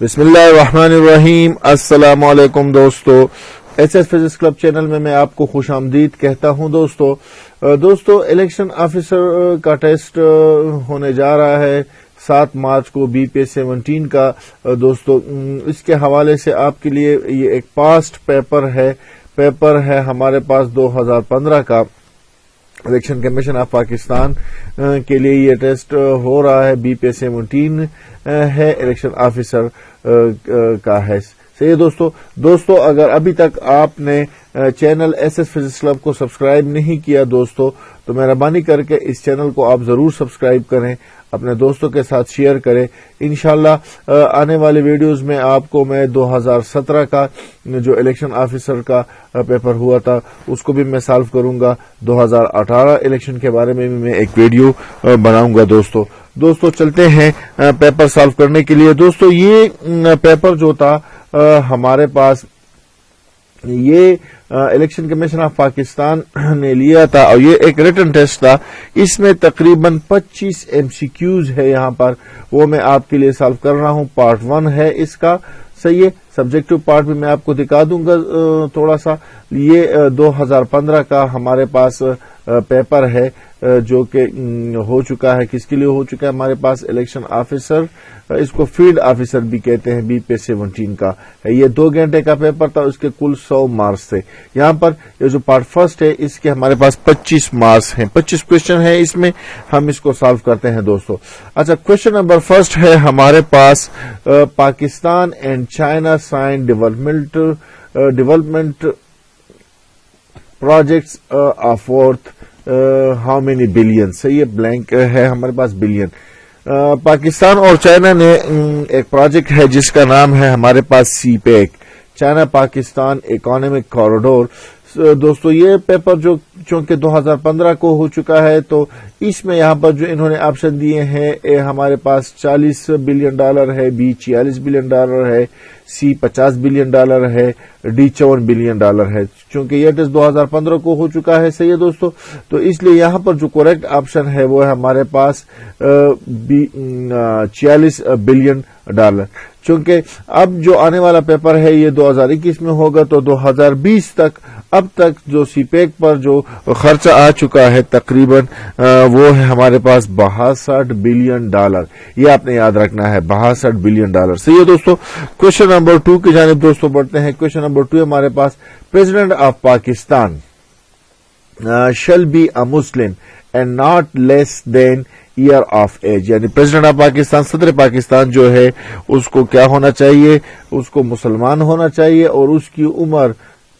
بسم اللہ الرحمن الرحیم۔ السلام علیکم دوستو، S S physics club channel میں آپ کو خوش آمدید کہتا ہوں۔ دوستو الیکشن آفیسر کا ٹیسٹ ہونے جا رہا ہے 7 مارچ کو BP17 کا۔ دوستو اس کے حوالے سے آپ کے لیے یہ ایک پاسٹ پیپر ہے ہمارے پاس 2015 کا۔ الیکشن کمیشن آف پاکستان کے لیے یہ ٹیسٹ ہو رہا ہے، BP17 ہے، الیکشن آفیسر کا ہے۔ صحیح دوستو اگر ابھی تک آپ نے channel S S physics club کو سبسکرائب نہیں کیا دوستو، تو مہربانی کر کے اس چینل کو آپ ضرور سبسکرائب کریں، اپنے دوستوں کے ساتھ شیئر کریں۔ انشاءاللہ آنے والی ویڈیوز میں آپ کو میں 2017 کا جو الیکشن آفیسر کا پیپر ہوا تھا اس کو بھی میں سالو کروں گا۔ 2018 الیکشن کے بارے میں بھی میں ایک ویڈیو بناؤں گا۔ دوستو چلتے ہیں پیپر سالو کرنے کے لیے۔ دوستو یہ پیپر جو تھا ہمارے پاس، یہ الیکشن کمیشن آف پاکستان نے لیا تھا اور یہ ایک ریٹن ٹیسٹ تھا۔ اس میں تقریباً 25 MCQs ہے یہاں پر، وہ میں آپ کے لیے سالو کر رہا ہوں۔ پارٹ 1 ہے اس کا، صحیح ہے۔ سبجیکٹو پارٹ بھی میں آپ کو دکھا دوں گا تھوڑا سا۔ یہ 2015 کا ہمارے پاس پیپر ہے جو کہ ہو چکا ہے۔ کس کے لیے ہو چکا ہے؟ ہمارے پاس الیکشن آفیسر، اس کو فیلڈ آفیسر بھی کہتے ہیں، BP17 کا ہے۔ یہ 2 گھنٹے کا پیپر تھا، اس کے کل 100 مارکس تھے۔ یہاں پر یہ جو پارٹ 1 ہے اس کے ہمارے پاس 25 مارکس ہیں، 25 کوشچن ہے اس میں، ہم اس کو سالو کرتے ہیں دوستو۔ اچھا، کوشچن نمبر 1 ہے ہمارے پاس، Pakistan and China sign development projects of worth how many billion. صحیح ہے، بلینک ہے ہمارے پاس بلین۔ پاکستان اور چائنا نے ایک پروجیکٹ ہے جس کا نام ہے ہمارے پاس CPEC، China Pakistan economic corridor. دوستو یہ پیپر جو چونکہ 2015 کو ہو چکا ہے، تو اس میں یہاں پر جو انہوں نے آپشن دیے ہیں، ہمارے پاس $40 بلین ہے، B $46 بلین ہے، C $50 بلین ہے، D $54 بلین ہے۔ چونکہ یہ ٹیسٹ 2015 کو ہو چکا ہے، صحیح ہے دوستو، تو اس لیے یہاں پر جو کریکٹ آپشن ہے وہ ہے ہمارے پاس $46 بلین۔ چونکہ اب جو آنے والا پیپر ہے یہ 2021 میں ہوگا، تو 2020 تک اب تک جو CPEC پر جو خرچہ آ چکا ہے تقریباً وہ ہے ہمارے پاس $62 بلین۔ یہ آپ نے یاد رکھنا ہے، $62 بلین۔ صحیح ہے دوستو۔ کوشچن نمبر 2 کی جانب دوستو بڑھتے ہیں۔ کوشچن نمبر 2 ہمارے پاس، president of Pakistan shall be a Muslim and not less than year of age، یعنی پریزیڈنٹ آف پاکستان، صدر پاکستان جو ہے اس کو کیا ہونا چاہیے؟ اس کو مسلمان ہونا چاہیے اور اس کی عمر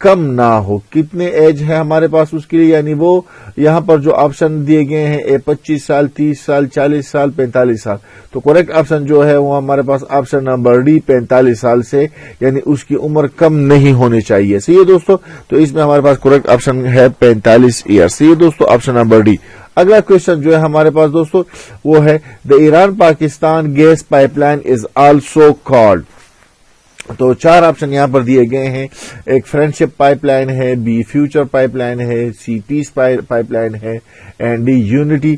کم نہ ہو۔ کتنے ایج ہے ہمارے پاس اس کے لیے؟ یعنی وہ یہاں پر جو آپشن دیے گئے ہیں 25 سال، 30 سال، 40 سال، 45 سال، تو کریکٹ آپشن جو ہے وہ ہمارے پاس آپشن نمبر D 45 سال سے، یعنی اس کی عمر کم نہیں ہونی چاہیے۔ صحیح ہے دوستو، تو اس میں ہمارے پاس کریکٹ آپشن ہے 45 ایئر۔ صحیح ہے دوستو، آپشن نمبر D۔ اگلا کوشچن جو ہے ہمارے پاس دوستو وہ ہے، the Iran Pakistan gas pipeline is also called. تو 4 آپشن یہاں پر دیے گئے ہیں۔ ایک فرینڈشپ پائپ لائن ہے، B فیوچر پائپ لائن ہے، C پیس پائپ لائن ہے، and D unity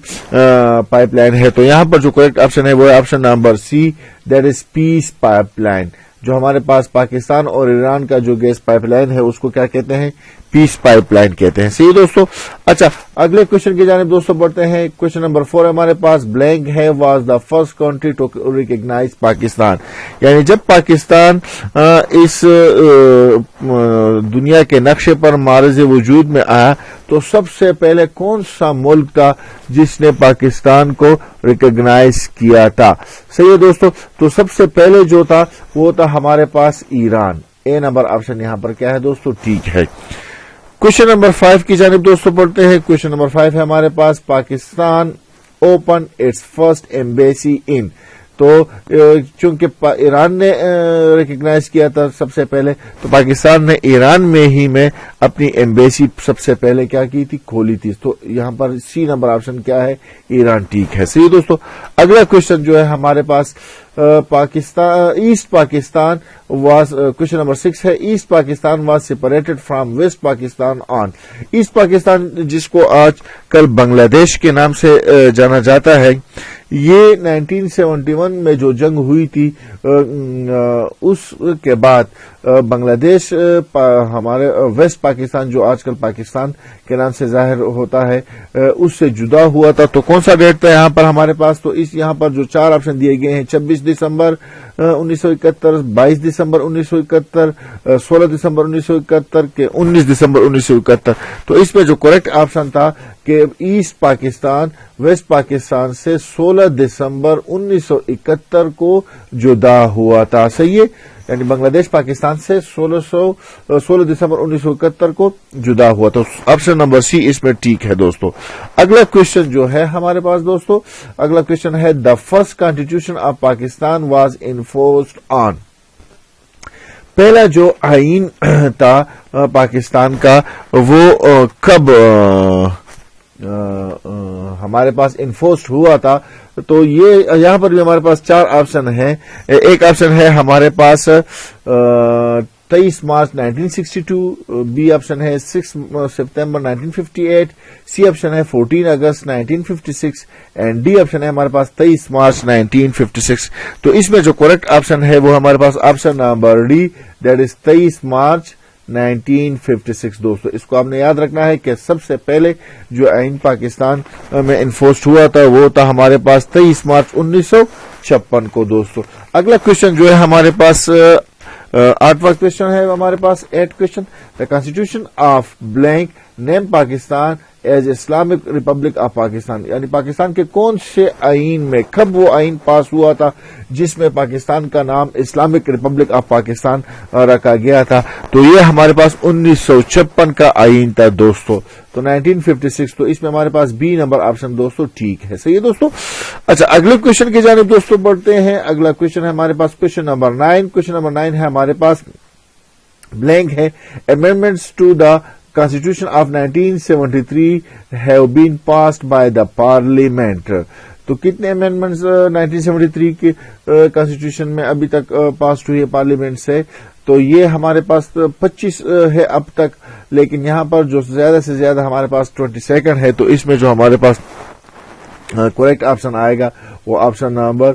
pipeline ہے۔ تو یہاں پر جو کریکٹ آپشن ہے وہ ہے option number C، that is peace pipe لائن۔ جو ہمارے پاس پاکستان اور ایران کا جو گیس پائپ لائن ہے اس کو کیا کہتے ہیں؟ پیس پائپ لائن کہتے ہیں۔ صحیح دوستو۔ اچھا، اگلے کوشچن کی جانب دوستو بڑھتے ہیں۔ کوشچن نمبر 4 ہمارے پاس، بلینک ہے، was the first country to recognize Pakistan, یعنی جب پاکستان اس دنیا کے نقشے پر معرض وجود میں آیا تو سب سے پہلے کون سا ملک تھا جس نے پاکستان کو ریکگنائز کیا تھا؟ صحیح ہے دوستو، تو سب سے پہلے جو تھا وہ تھا ہمارے پاس ایران۔ A نمبر آپشن یہاں پر کیا ہے دوستو؟ ٹھیک ہے۔ کوشچن نمبر 5 کی جانب دوستو پڑھتے ہیں۔ کوشچن نمبر 5 ہے ہمارے پاس، Pakistan open its first embassy in. تو چونکہ ایران نے ریکگنائز کیا تھا سب سے پہلے، تو پاکستان نے ایران میں ہی میں اپنی ایمبیسی سب سے پہلے کیا کی تھی؟ کھولی تھی۔ تو یہاں پر C نمبر آپشن کیا ہے؟ ایران۔ ٹھیک ہے، صحیح دوستو۔ اگلا کوشچن جو ہے ہمارے پاس، Pakistan east Pakistan was, question number 6 ہے، east Pakistan was separated from west Pakistan on. East Pakistan جس کو آج کل بنگلہ دیش کے نام سے جانا جاتا ہے، یہ 1971 میں جو جنگ ہوئی تھی اس کے بعد بنگلہ دیش ہمارے ویسٹ پاکستان جو آج کل پاکستان کے نام سے ظاہر ہوتا ہے اس سے جدا ہوا تھا. تو کون سا ڈیٹ تھا یہاں پر ہمارے پاس؟ تو اس یہاں پر جو 4 آپشن دیے گئے ہیں 26 دسمبر 1971, 22 دسمبر 1971, 16 دسمبر 1971 کے 19 دسمبر 1971. تو اس میں جو کریکٹ آپشن تھا کہ ایسٹ پاکستان ویسٹ پاکستان سے 16 دسمبر 1971 کو جدا ہوا تھا. صحیح ہے، یعنی بنگلہ دیش پاکستان سے 16 دسمبر 1971 کو جدا ہوا. تو آپشن نمبر سی اس میں ٹھیک ہے دوستو. اگلا کوشچن جو ہے ہمارے پاس دوستو، اگلا کوشچن ہے the first constitution of Pakistan was enforced on. پہلا جو آئین تھا پاکستان کا وہ کب ہمارے پاس انفورسڈ ہوا تھا؟ تو یہ یہاں پر بھی ہمارے پاس 4 آپشن ہیں. ایک آپشن ہے ہمارے پاس 23 مارچ 1962, بی آپشن ہے 6 ستمبر 1958, سی آپشن ہے 14 اگست 1956 اینڈ ڈی آپشن ہے ہمارے پاس 23 مارچ 1956. تو اس میں جو کریکٹ آپشن ہے وہ ہمارے پاس option number D, that is 23 March 1956. دوستو اس کو آپ نے یاد رکھنا ہے کہ سب سے پہلے جو آئین پاکستان میں انفورسڈ ہوا تھا وہ تھا ہمارے پاس 23 مارچ 1956 کو. دوستو اگلا کوشچن جو ہے ہمارے پاس 8واں کوشچن ہے ہمارے پاس 8 question. The constitution of blank name Pakistan as Islamic republic of Pakistan, یعنی پاکستان کے کون سے آئین میں کب وہ آئین پاس ہوا تھا جس میں پاکستان کا نام اسلامک ریپبلک آف پاکستان رکھا گیا تھا؟ تو یہ ہمارے پاس 1956 کا آئین تھا دوستو. تو 1956. تو اس میں ہمارے پاس بی نمبر آپشن دوستو ٹھیک ہے. صحیح ہے دوستو. اچھا اگلے کوشچن کی جانب دوستو بڑھتے ہیں. اگلا کوشچن ہے ہمارے پاس کوشچن نمبر 9. کوشچن نمبر 9 ہے ہمارے پاس بلینک ہے amendments to the Constitution of 1973 have been passed by the Parliament. تو کتنے امینڈمنٹس 1973 کے کانسٹیٹیوشن میں ابھی تک پاس ہوئی ہے پارلیمنٹ سے؟ تو یہ ہمارے پاس 25 ہے اب تک، لیکن یہاں پر جو زیادہ سے زیادہ ہمارے پاس 22 ہے. تو اس میں جو ہمارے پاس کریکٹ آپشن آئے گا وہ آپشن نمبر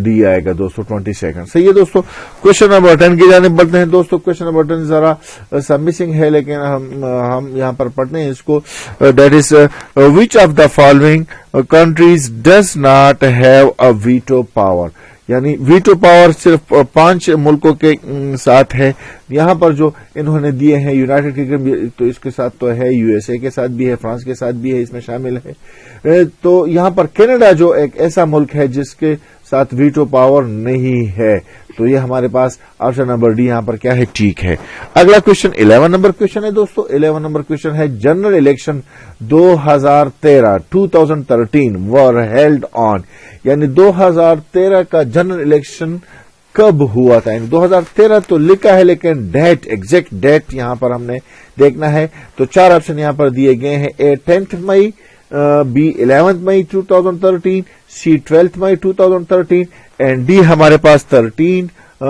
ڈی آئے گا دوستو 22. صحیح ہے دوستو. کوشچن نمبر 10 کی جانب بڑھتے ہیں دوستو. کوشچن نمبر 10 ذرا سب مسنگ ہے لیکن ہم یہاں پر پڑھتے ہیں اس کو. That is which of the following countries does not have a veto power, یعنی ویٹو پاور صرف 5 ملکوں کے ساتھ ہے. یہاں پر جو انہوں نے دیے ہیں یونائٹڈ کنگڈم تو اس کے ساتھ تو ہے، یو ایس اے کے ساتھ بھی ہے، فرانس کے ساتھ بھی ہے، اس میں شامل ہے. تو یہاں پر کینیڈا جو ایک ایسا ملک ہے جس کے ساتھ ویٹو پاور نہیں ہے. تو یہ ہمارے پاس آپشن نمبر ڈی یہاں پر کیا ہے ٹھیک ہے. اگلا کوشچن 11 نمبر کوشچن ہے دوستو. 11 نمبر کوشچن ہے general election 2013 were held on, یعنی 2013 کا جنرل الیکشن کب ہوا تھا؟ یعنی 2013 تو لکھا ہے لیکن ڈیٹ ایگزیکٹ ڈیٹ یہاں پر ہم نے دیکھنا ہے. تو 4 آپشن یہاں پر دیے گئے ہیں. اے 10 مئی، بی 11 مئی 2013، سی 12 مئی 2013 اینڈ ڈی ہمارے پاس 13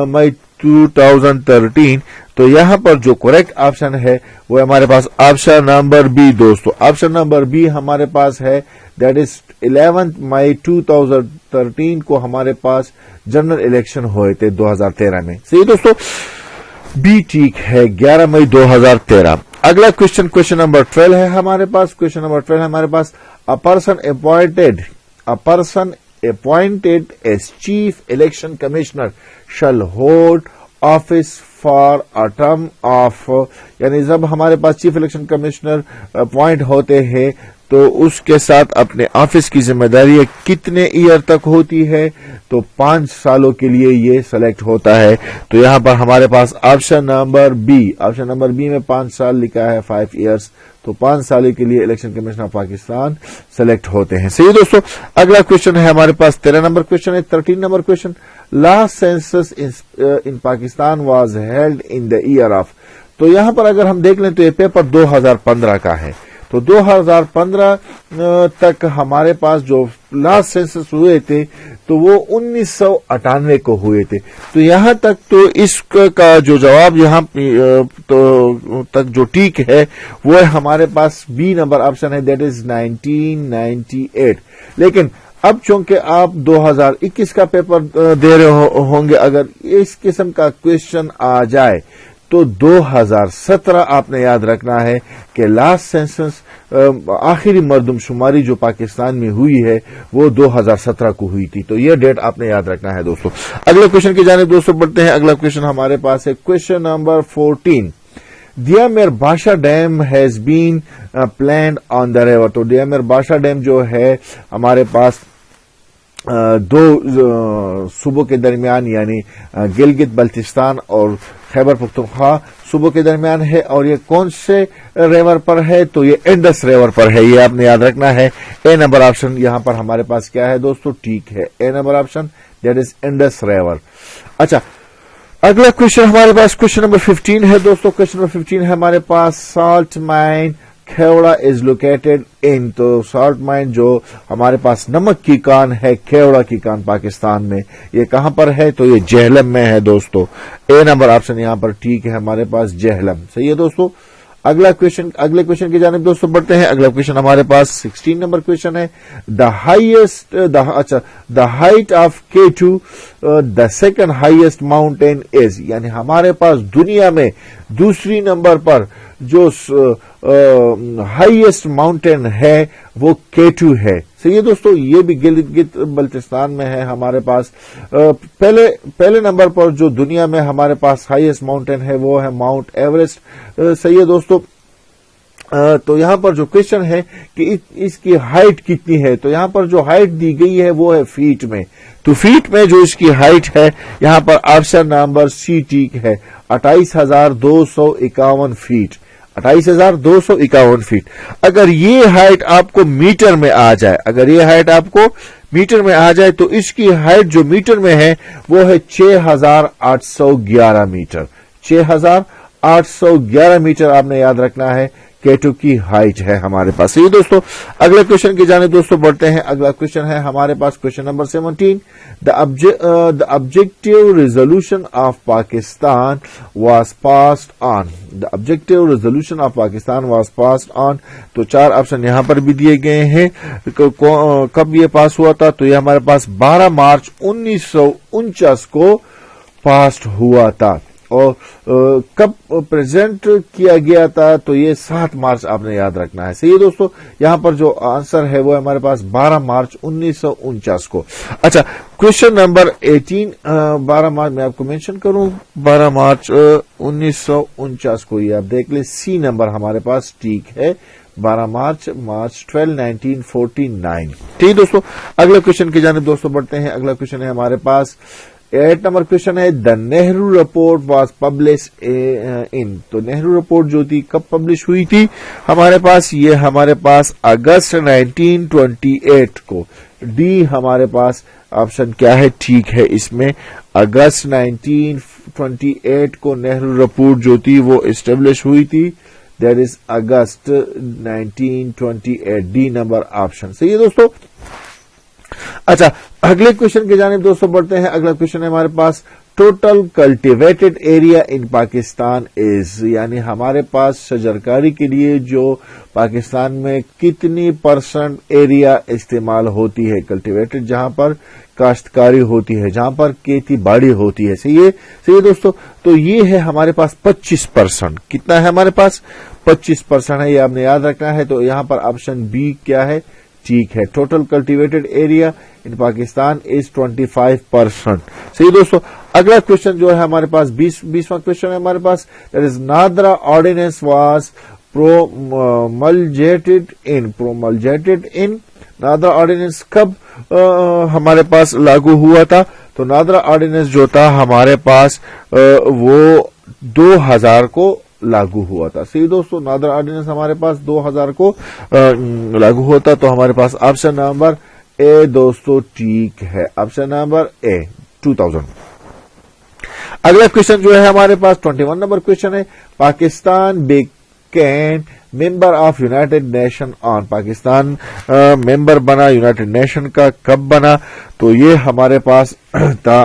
مئی 2013. تو یہاں پر جو کریکٹ آپشن ہے وہ ہمارے پاس آپشن نمبر بی دوستو. آپشن نمبر بی ہمارے پاس ہے، دیٹ از 11 مئی 2013 کو ہمارے پاس جنرل الیکشن ہوئے تھے 2013 میں. صحیح دوستو، بی ٹھیک ہے 11 مئی 2013. اگلا کوشچن نمبر 12 ہے ہمارے پاس. کوشچن نمبر 12 ہے ہمارے پاس a person appointed as chief election commissioner shall hold office for a term of، یعنی جب ہمارے پاس چیف الیکشن کمشنر اپوائنٹ ہوتے ہیں تو اس کے ساتھ اپنے آفس کی ذمہ داری کتنے ایئر تک ہوتی ہے؟ تو 5 سالوں کے لیے یہ سلیکٹ ہوتا ہے. تو یہاں پر ہمارے پاس آپشن نمبر بی میں 5 سال لکھا ہے 5 ایئرس. تو 5 سال کے لیے election commission of Pakistan select ہوتے ہیں. صحیح دوستو. اگلا کوشچن ہے ہمارے پاس 13 نمبر کوشچن ہے. 13 number question, last census in Pakistan was held in the year of. تو یہاں پر اگر ہم دیکھ لیں تو یہ پیپر 2015 کا ہے. تو 2015 تک ہمارے پاس جو لاسٹ سینسس ہوئے تھے تو وہ 1998 کو ہوئے تھے. تو یہاں تک تو اس کا جو جواب یہاں تک جو ٹھیک ہے وہ ہمارے پاس بی نمبر آپشن ہے، دیٹ از 1998. لیکن اب چونکہ آپ 2021 کا پیپر دے رہے ہوں گے، اگر اس قسم کا کوشچن آ جائے تو 2017 آپ نے یاد رکھنا ہے کہ لاسٹ سینسس آخری مردم شماری جو پاکستان میں ہوئی ہے وہ 2017 کو ہوئی تھی، تو یہ ڈیٹ آپ نے یاد رکھنا ہے دوستو۔ اگلے کوشچن کی جانب دوستو بڑھتے ہیں۔ اگلا کوشچن ہمارے پاس ہے question number 14، Diamer Bhasha dam has been planned on the river. تو دیامیر بھاشا ڈیم جو ہے ہمارے پاس دو صوبوں کے درمیان یعنی گلگت بلتستان اور خیبر پختونخوا صوبوں کے درمیان ہے، اور یہ کون سے ریور پر ہے؟ تو یہ انڈس ریور پر ہے، یہ آپ نے یاد رکھنا ہے۔ اے نمبر آپشن یہاں پر ہمارے پاس کیا ہے دوستو؟ ٹھیک ہے، a number option that is Indus river. اچھا، اگلا کوشچن ہمارے پاس کوشچن نمبر 15 ہے دوستو۔ کوشچن نمبر 15 ہے ہمارے پاس، salt mine Khewra is located in. تو سالٹ مائن جو ہمارے پاس نمک کی کان ہے، کھیوڑا کی کان پاکستان میں، یہ کہاں پر ہے؟ تو یہ جہلم میں ہے دوستو۔ اے نمبر آپشن یہاں پر ٹھیک ہے ہمارے پاس، جہلم۔ صحیح ہے دوستو۔ اگلے کوشچن کی جانب دوستو بڑھتے ہیں۔ اگلا کوشچن ہمارے پاس 16 نمبر کوشچن ہے، the height of K2 the second highest mountain is. یعنی ہمارے پاس دنیا میں دوسری نمبر پر جو ہائیسٹ ماؤنٹین ہے وہ K2 ہے۔ صحیح ہے دوستو، یہ بھی گلگت بلتستان میں ہے ہمارے پاس۔ پہلے نمبر پر جو دنیا میں ہمارے پاس ہائیسٹ ماؤنٹین ہے وہ ہے ماؤنٹ ایوریسٹ۔ صحیح ہے دوستو۔ تو یہاں پر جو کوشچن ہے کہ اس کی ہائٹ کتنی ہے، تو یہاں پر جو ہائٹ دی گئی ہے وہ ہے فیٹ میں۔ تو فیٹ میں جو اس کی ہائٹ ہے یہاں پر آپشن نمبر سی ٹھیک ہے، 28,251 فیٹ۔ 28,251 فیٹ۔ اگر یہ ہائٹ آپ کو میٹر میں آ جائے، تو اس کی ہائٹ جو میٹر میں ہے وہ ہے 6,811 میٹر۔ 6,811 میٹر آپ نے یاد رکھنا ہے K2 کی ہائٹ ہے ہمارے پاس۔ یہ دوستو اگلے کوشچن کی جانب دوستو بڑھتے ہیں۔ اگلا کوشچن ہے ہمارے پاس question number 17، the objective resolution of Pakistan was passed on. The objective resolution of Pakistan was passed on. تو 4 آپشن یہاں پر بھی دیے گئے ہیں، کب یہ پاس ہوا تھا؟ تو یہ ہمارے پاس 12 مارچ 1949 کو پاسڈ ہوا تھا، اور کب پریزنٹ کیا گیا تھا؟ تو یہ 7 مارچ آپ نے یاد رکھنا ہے۔ صحیح دوستو، یہاں پر جو آنسر ہے وہ ہمارے پاس 12 مارچ 1949 کو۔ اچھا، کوشچن نمبر 18، 12 مارچ میں آپ کو مینشن کروں، 12 مارچ 1949 کو، یہ آپ دیکھ لیں، سی نمبر ہمارے پاس ٹھیک ہے، 12 مارچ 1949۔ ٹھیک دوستو، اگلے کوشچن کی جانب دوستو بڑھتے ہیں۔ اگلا کوشچن ہے ہمارے پاس 8 نمبر کوشچن ہے، the Nehru report was publish in. تو نہرو رپورٹ جو تھی کب پبلش ہوئی تھی ہمارے پاس؟ یہ ہمارے پاس اگست 1928 کو۔ ڈی ہمارے پاس آپشن کیا ہے؟ ٹھیک ہے، اس میں اگست 1928 کو نہرو رپورٹ جو تھی وہ اسٹیبلش ہوئی تھی، that is August 1928، D number option. صحیح ہے دوستو۔ اچھا، اگلے کوشچن کی جانب دوستو بڑھتے ہیں۔ اگلا کوشچن ہے ہمارے پاس، total cultivated area in Pakistan is. یعنی ہمارے پاس شجرکاری کے لیے جو پاکستان میں کتنی % ایریا استعمال ہوتی ہے؟ کلٹیویٹڈ جہاں پر کاشتکاری ہوتی ہے، جہاں پر کھیتی باڑی ہوتی ہے۔ صحیح ہے دوستو، تو یہ ہے ہمارے پاس 25%۔ کتنا ہے ہمارے پاس؟ 25% ہے، یہ آپ نے یاد رکھنا ہے۔ تو یہاں پر آپشن بی کیا ہے؟ ٹھیک ہے، total cultivated area in Pakistan is 25%۔ صحیح دوستو، اگلا کوشچن جو ہے ہمارے پاس 20واں کوشچن ہے ہمارے پاس، that is NADRA ordinance was promulgated in. NADRA ordinance کب ہمارے پاس لاگو ہوا تھا؟ تو نادرا آرڈیننس جو تھا ہمارے پاس وہ 2000 کو لاگو ہوا تھا۔ صحیح دوستو، نادرا آرڈیننس ہمارے پاس 2000 کو لاگو ہوا تھا، تو ہمارے پاس آپشن نمبر اے دوستو ٹھیک ہے، آپشن نمبر اے 2000۔ اگلا کوشچن جو ہے ہمارے پاس 21 نمبر کوشچن ہے، Pakistan became member of United Nation on. Pakistan member بنا یونائٹڈ نیشن کا کب بنا؟ تو یہ ہمارے پاس تھا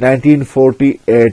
1948